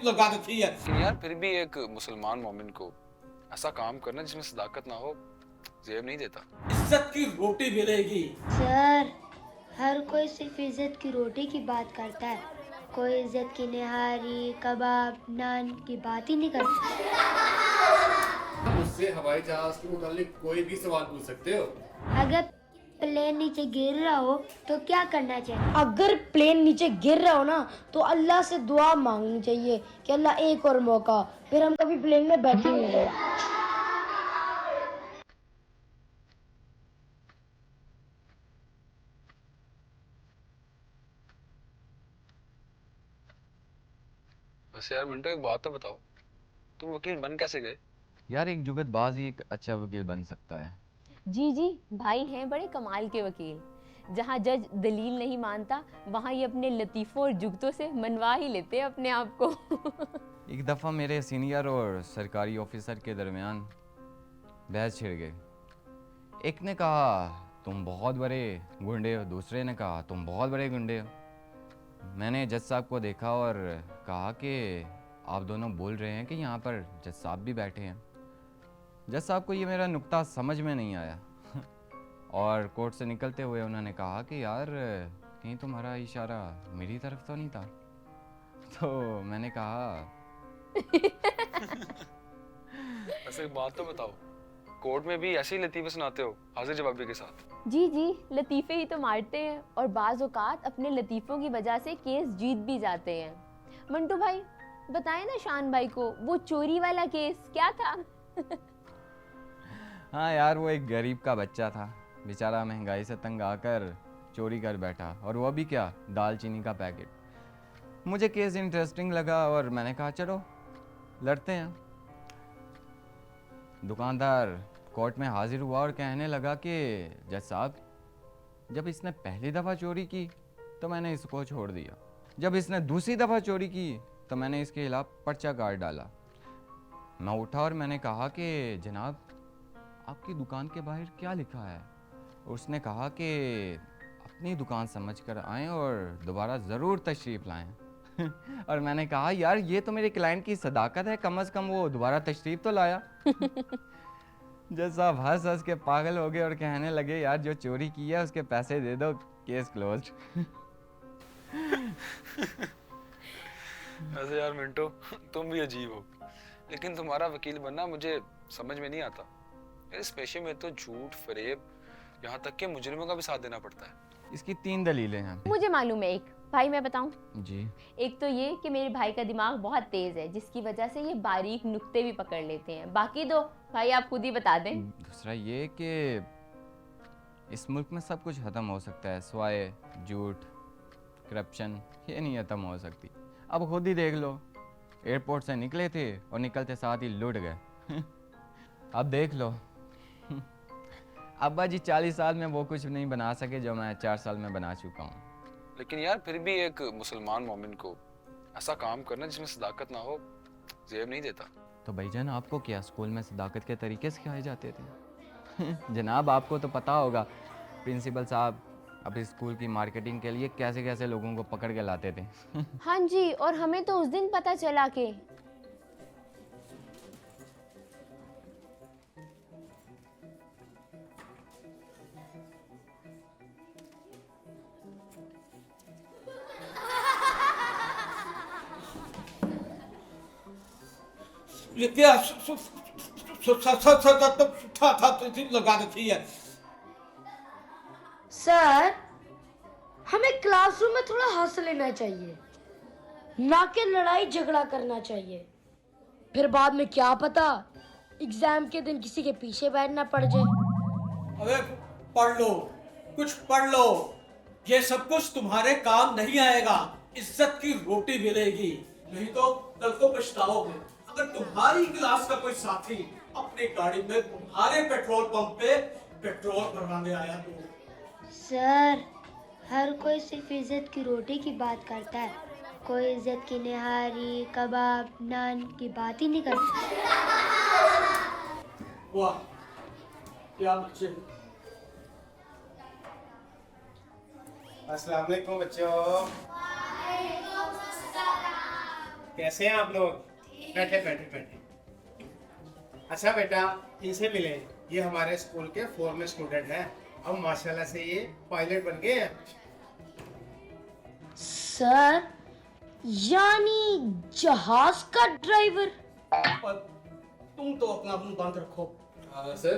लगा रखी है। लेकिन यार फिर भी एक मुसलमान मोमिन को ऐसा काम करना जिसमें सदाकत ना हो जेब नहीं देता। इज्जत की रोटी मिलेगी। सर, हर कोई सिर्फ इज्जत की रोटी की बात करता है, कोई इज्जत की निहारी कबाब नान की बात ही नहीं करता। मुझसे हवाई जहाज के मुतालिक कोई भी सवाल पूछ सकते हो। अगर प्लेन नीचे गिर रहा हो तो क्या करना चाहिए? अगर प्लेन नीचे गिर रहा हो ना तो अल्लाह से दुआ मांगनी चाहिए कि अल्लाह एक और मौका, फिर हम कभी प्लेन में बैठेंगे। वैसे यार मिंटो एक बात तो बताओ, तुम वकील बन कैसे गए? यार एक जुगतबाज ही एक अच्छा वकील बन सकता है। जी जी, भाई हैं बड़े कमाल के वकील। जहाँ जज दलील नहीं मानता वहाँ ये अपने लतीफ़ों और जुगतों से मनवा ही लेते हैं अपने आप को। एक दफ़ा मेरे सीनियर और सरकारी ऑफिसर के दरमियान बहस छिड़ गई। एक ने कहा तुम बहुत बड़े गुंडे हो, दूसरे ने कहा तुम बहुत बड़े गुंडे हो। मैंने जज साहब को देखा और कहा कि आप दोनों बोल रहे हैं कि यहाँ पर जज साहब भी बैठे हैं। जज साहब को ये मेरा नुक्ता समझ में नहीं आया और कोर्ट से निकलते हुए उन्होंने कहा कि यार कहीं तुम्हारा इशारा मेरी तरफ तो नहीं था। तो मैंने कहा वैसे एक बात तो बताओ, कोर्ट में भी ऐसे ही लतीफे सुनाते हो हाजिर जवाबी के साथ? जी जी, लतीफ़े ही तो मारते हैं और बाज़ औक़ात अपने लतीफ़ों की वजह से केस जीत भी जाते हैं। मंटू भाई बताएं ना शान भाई को वो चोरी वाला केस क्या था? हाँ यार, वो एक गरीब का बच्चा था, बेचारा महंगाई से तंग आकर चोरी कर बैठा, और वो भी क्या, दालचीनी का पैकेट। मुझे केस इंटरेस्टिंग लगा और मैंने कहा चलो लड़ते हैं। दुकानदार कोर्ट में हाजिर हुआ और कहने लगा कि जज साहब, जब इसने पहली दफ़ा चोरी की तो मैंने इसको छोड़ दिया, जब इसने दूसरी दफ़ा चोरी की तो मैंने इसके खिलाफ पर्चा काट डाला। मैं उठा और मैंने कहा कि जनाब आपकी दुकान के बाहर क्या लिखा है? उसने कहा कि अपनी दुकान समझकर आएं और दोबारा ज़रूर तशरीफ़ लाएं। और मैंने कहा यार ये तो मेरे क्लाइंट की सदाकत है, कम से कम वो दोबारा तशरीफ़ तो लाया। जज साहब हंस हंस के पागल हो गए और कहने लगे यार जो चोरी की है उसके पैसे दे दो, केस क्लोज्ड। वैसे यार मिंटो तुम भी अजीब हो, लेकिन तुम्हारा वकील बनना मुझे समझ में नहीं आता। इस पेशे में तो झूठ, फरेब, यहाँ तक कि मुजरिमों का भी साथ देना पड़ता है। इसकी 3 दलीलें हैं। मुझे मालूम है एक, भाई मैं बताऊं? जी। एक तो ये कि मेरे भाई का दिमाग बहुत तेज है जिसकी वजह से ये बारीक नुक्ते भी पकड़ लेते हैं। बाकी दो भाई आप खुद ही बता दें। दूसरा ये कि इस मुल्क में सब कुछ खत्म हो सकता है सिवाय झूठ, करप्शन, ये नहीं खत्म हो सकती। अब खुद ही देख लो, एयरपोर्ट से निकले थे और निकलते साथ ही लुट गए। अब देख लो, अब्बा जी 40 साल में वो कुछ नहीं बना सके जो मैं 4 साल में बना चुका हूँ। लेकिन यार फिर भी एक मुसलमान मोमिन को ऐसा काम करना जिसमें सदाकत ना हो जेब नहीं देता। तो भाईजान आपको क्या स्कूल में सदाकत के तरीके सिखाए जाते थे? जनाब आपको तो पता होगा प्रिंसिपल साहब अपने स्कूल की मार्केटिंग के लिए कैसे कैसे लोगों को पकड़ के लाते थे। हाँ जी, और हमें तो उस दिन पता चला कि ये क्या लगा रखी है। सर, हमें क्लासरूम में थोड़ा हंस लेना चाहिए, ना कि लड़ाई झगड़ा करना चाहिए। फिर बाद में क्या पता एग्जाम के दिन किसी के पीछे बैठना पड़ जाए। अबे पढ़ लो, कुछ पढ़ लो, ये सब कुछ तुम्हारे काम नहीं आएगा। इज्जत की रोटी मिलेगी, नहीं तो कल को पछताओगे। अगर तुम्हारी क्लास का कोई साथी अपनी गाड़ी में तुम्हारे पेट्रोल पंप पे पेट्रोल भरवाने आया तो। सर, हर कोई सिर्फ इज्जत की रोटी की बात करता है, कोई इज्जत की निहारी कबाब नान की बात ही नहीं करता। वाह क्या बच्चे। अस्सलाम वालेकुम बच्चों। कैसे हैं आप लोग? बैठे बैठे बैठे। अच्छा बेटा, इनसे मिले। ये हमारे स्कूल के फॉर्मर स्टूडेंट हैं। अब माशाल्लाह से ये पायलट बन गए हैं। सर, यानी जहाज का ड्राइवर? पर तुम तो अपना मुंह बंद रखो। सर,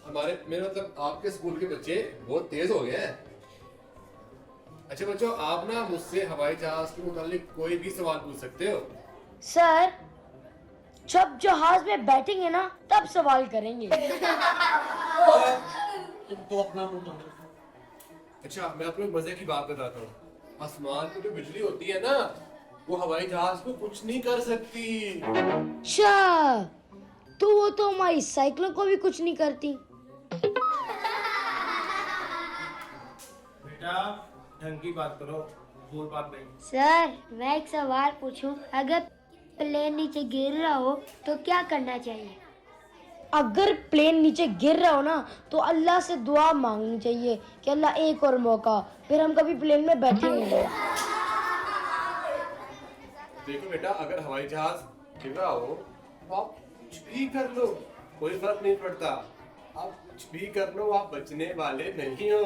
मेरा मतलब आपके स्कूल के बच्चे बहुत तेज हो गए हैं। अच्छा बच्चों, आप ना मुझसे हवाई जहाज के मुतालिक कोई भी सवाल पूछ सकते हो। सर, जब जहाज में बैठेंगे ना तब सवाल करेंगे। तुम तो अपना मुंह बंद रखो। अच्छा, मैं आपको एक मजे की बात बताता हूँ। आसमान में जो बिजली होती है ना, वो हवाई जहाज को कुछ नहीं कर सकती। अच्छा, तो वो तो हमारी साइकिलों को भी कुछ नहीं करती। बेटा, ढंग की बात करो, भूल बात नहीं। सर, मैं एक सवाल पूछूं? अगर प्लेन नीचे गिर रहा हो तो क्या करना चाहिए? अगर प्लेन नीचे गिर रहा हो ना तो अल्लाह से दुआ मांगनी चाहिए कि अल्लाह एक और मौका, फिर हम कभी प्लेन में बैठेंगे नहीं। देखो बेटा, अगर हवाई जहाज गिर रहा हो तो आप कुछ भी कर लो, कोई फर्क नहीं पड़ता। आप कुछ भी कर लो, आप बचने वाले नहीं हो।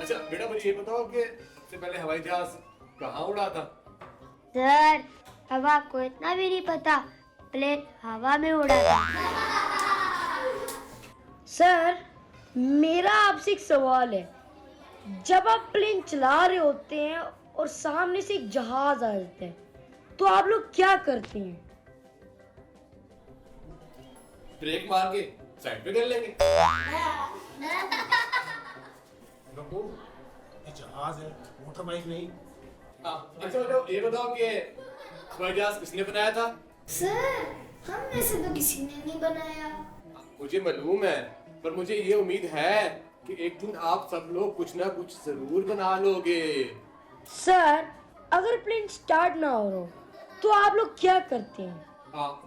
अच्छा बेटा, मुझे ये बताओ कि सबसे पहले हवाई जहाज कहाँ उड़ा था? सर, अब आपको इतना भी नहीं पता, प्लेन हवा में उड़ा था। सर, मेरा आपसे एक सवाल है। जब आप प्लेन चला रहे होते हैं और सामने से एक जहाज आ जाता है तो आप लोग क्या करते हैं? ब्रेक मार के साइड पे कर लेंगे। जहाज है, मोटर बाइक नहीं। अच्छा बेटा, ये बताओ कि हवाई जहाज किसने बनाया था? सर, हम में से तो किसी ने नहीं बनाया। मुझे मालूम है, पर मुझे ये उम्मीद है कि एक दिन आप सब लोग कुछ ना कुछ जरूर बना लोगे। सर, अगर प्लेन स्टार्ट ना हो रहा हो तो आप लोग क्या करते हैं?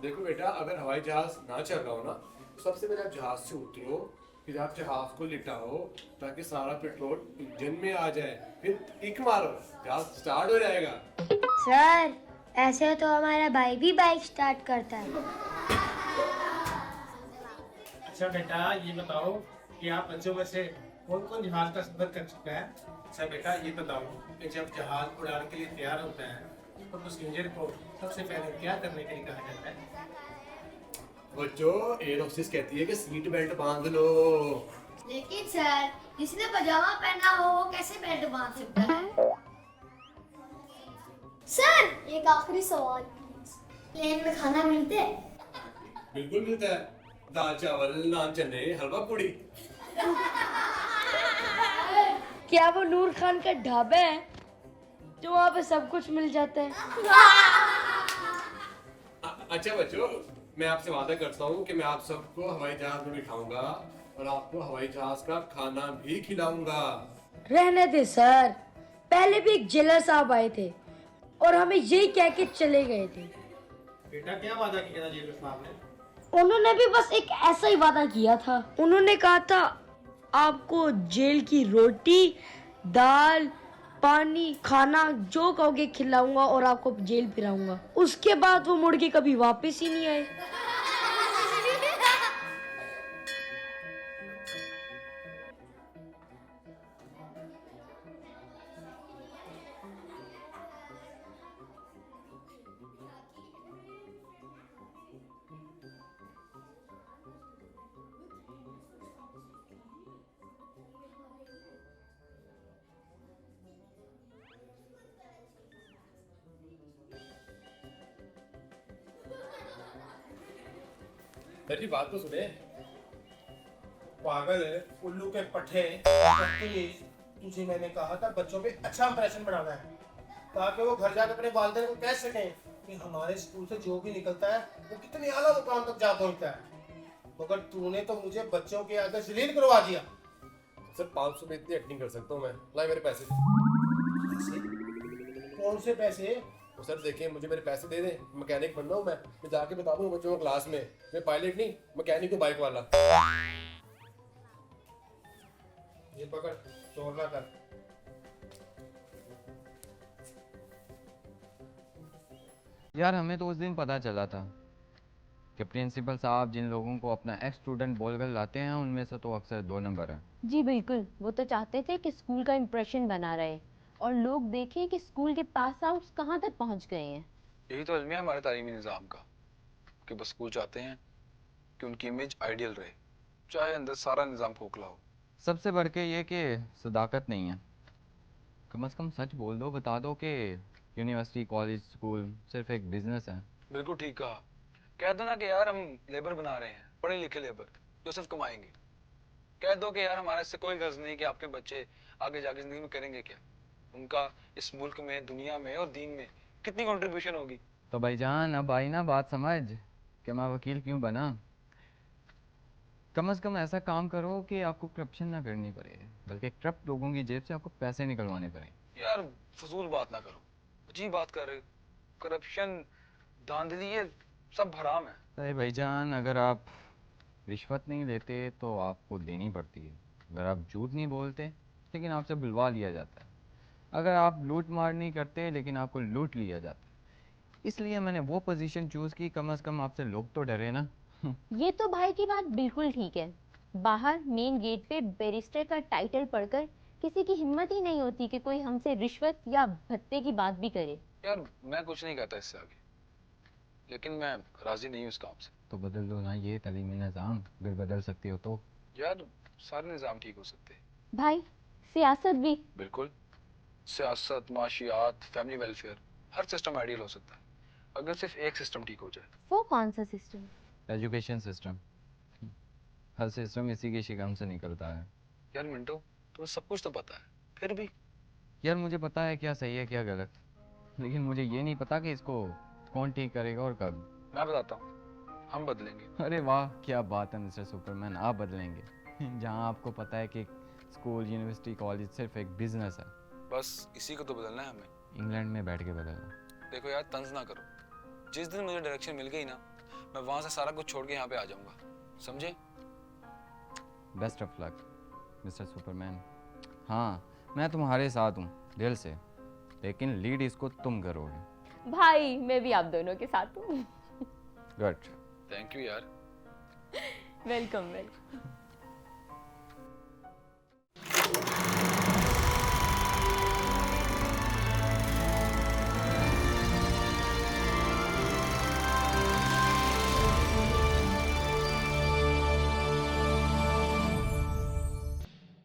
देखो बेटा, अगर हवाई जहाज ना चल रहा हो ना, तो सबसे पहले आप जहाज से उतरो, फिर आप जहाज को लिटाओ ताकि सारा पेट्रोल इंजन में आ जाए, फिर किक मारो, जहाज स्टार्ट हो जाएगा। सर, ऐसे तो हमारा भाई भी बाइक स्टार्ट करता है। अच्छा बेटा, ये बताओ कि आप बच्चों में से कौन कौन जहाज का सफर कर चुका है? अच्छा बेटा, ये बताओ कि जब जहाज उड़ान के लिए तैयार होता है तो पैसेंजर को सबसे पहले क्या करने के लिए कहा जाता है? बच्चों, एयर होस्टेस कहती है कि सीट बेल्ट बांध लो। लेकिन सर, जिसने पजामा पहना हो वो कैसे बेल्ट बांध सकता है? सर, एक आखिरी सवाल, प्लेन में खाना मिलते है? बिल्कुल मिलता है, दाल चावल, नान चने, हलवा पूड़ी। क्या वो नूर खान का ढाबा है जो वहाँ पे सब कुछ मिल जाता है? अच्छा बच्चों, मैं आपसे वादा करता हूँ कि मैं आप सबको हवाई जहाज में बिठाऊंगा और आपको हवाई जहाज का खाना भी खिलाऊंगा। रहने दे सर, पहले भी एक जेलर साहब आए थे और हमें यही कह के चले गए थे। बेटा, क्या वादा किया था जेलर साहब ने? उन्होंने भी बस एक ऐसा ही वादा किया था। उन्होंने कहा था आपको जेल की रोटी, दाल, पानी, खाना जो कहोगे खिलाऊंगा और आपको जेल फिराऊंगा। उसके बाद वो मुड़ के कभी वापस ही नहीं आए। सर जी, बात तो सुने। पागल है, उल्लू के पट्टे। बदतमीज, तुझे मैंने कहा था बच्चों पे अच्छा इंप्रेशन बनाना है ताकि वो घर जाकर अपने वालिदैन को कह सकें कि हमारे स्कूल से जो भी निकलता है वो कितने आला मुकाम तक जा पहुंचता है। मगर तूने तो मुझे बच्चों के आगे जलील करवा दिया। सर, 500 में इतनी एक्टिंग कर सकता हूँ मैं। लाए मेरे पैसे। कौन से पैसे? तो सर देखिए, मुझे मेरे पैसे दे दें, मैकेनिक बन रहा हूँ मैं जाके बता दूँ बच्चों को क्लास में मैं पायलट नहीं, मैकेनिक हूँ, बाइक वाला। ये पकड़, चोर ना कर। यार हमें तो उस दिन पता चला था कि प्रिंसिपल साहब जिन लोगों को अपना एक्स स्टूडेंट बोलकर लाते हैं उनमें से तो अक्सर 2 नंबर है। जी बिल्कुल, वो तो चाहते थे कि स्कूल का इम्प्रेशन बना रहे और लोग देखें कि स्कूल के पास आउट्स कहाँ तक पहुँच गए हैं। यही तो अलमिया हमारे तालीमी निज़ाम का, कि बस स्कूल चाहते हैं कि उनकी इमेज आइडियल रहे, चाहे अंदर सारा निज़ाम खोखला हो। सबसे बढ़ के ये कि सदाकत नहीं है। कम से कम सच बोल दो, बता दो कि यूनिवर्सिटी कॉलेज स्कूल सिर्फ एक बिजनेस है। बिल्कुल ठीक कहा। कह दो ना कि यार हम लेबर बना रहे हैं, पढ़े लिखे लेबर जो सिर्फ कमाएंगे। कह दो कि यार हमारा इससे कोई गर्ज नहीं कि आपके बच्चे आगे जाके जिंदगी में करेंगे क्या, उनका इस मुल्क में, दुनिया में और दीन में कितनी कंट्रीब्यूशन होगी। तो भाईजान अब आई ना बात समझ कि मैं वकील क्यों बना। कम से कम ऐसा काम करो कि आपको करप्शन ना करनी पड़े, बल्कि करप्ट लोगों की जेब से आपको पैसे निकलवाने पड़े। यार फजूल बात ना करो, अजीब बात कर रहे हो। करप्शन, धांधली, ये सब हराम है। अरे भाईजान, अगर आप रिश्वत नहीं लेते तो आपको देनी पड़ती है। अगर आप झूठ नहीं बोलते लेकिन आपसे बुलवा लिया जाता है। अगर आप लूट मार नहीं करते लेकिन आपको लूट लिया जाता है। इसलिए मैंने वो पोजीशन चूज़ की, कम से कम आपसे लोग तो डरे ना। ये तो भाई की बात बिल्कुल ठीक है। बाहर मेन गेट पे बैरिस्टर का टाइटल पढ़कर किसी की हिम्मत ही नहीं होती कि कोई हमसे रिश्वत या भत्ते की बात भी करे। यार मैं कुछ नहीं कहता इससे आगे, लेकिन मैं राजी नहीं हूँ इस काम से। तो बदल दो ना ये तालीमी निज़ाम, अगर बदल सकती हो तो। यार सारे निज़ाम ठीक हो सकते हैं। भाई सियासत भी। बिल्कुल, सियासत, माशियात, फैमिली वेलफेयर, हर सिस्टम आइडियल हो सकता है अगर सिर्फ एक सिस्टम ठीक हो जाए। वो कौन सा सिस्टम? Education system. हर सिस्टम इसी की शिकम से निकलता है। यार मिंटो, तुम्हें सब कुछ तो पता है, फिर भी। यार मुझे पता है क्या सही है क्या गलत, लेकिन मुझे ये नहीं पता कि इसको कौन ठीक करेगा और कब। मैं बताता हूँ, हम बदलेंगे। अरे वाह क्या बात है मिस्टर सुपरमैन, आप बदलेंगे। जहाँ आपको पता है कि स्कूल यूनिवर्सिटी कॉलेज सिर्फ एक बिजनेस है। बस इसी को तो बदलना है हमें। इंग्लैंड में बैठ के बदलना। देखो यार, तंज ना करो। जिस दिन मुझे डायरेक्शन मिल गई ना, मैं वहां से सारा कुछ छोड़ के यहाँ पे आ जाऊंगा, समझे? Best of luck mister Superman. हाँ मैं तुम्हारे साथ हूँ दिल से, लेकिन लीड इसको तुम करोगे। भाई मैं भी आप दोनों के साथ हूँ। गुड। थैंक यू यार। Welcome welcome.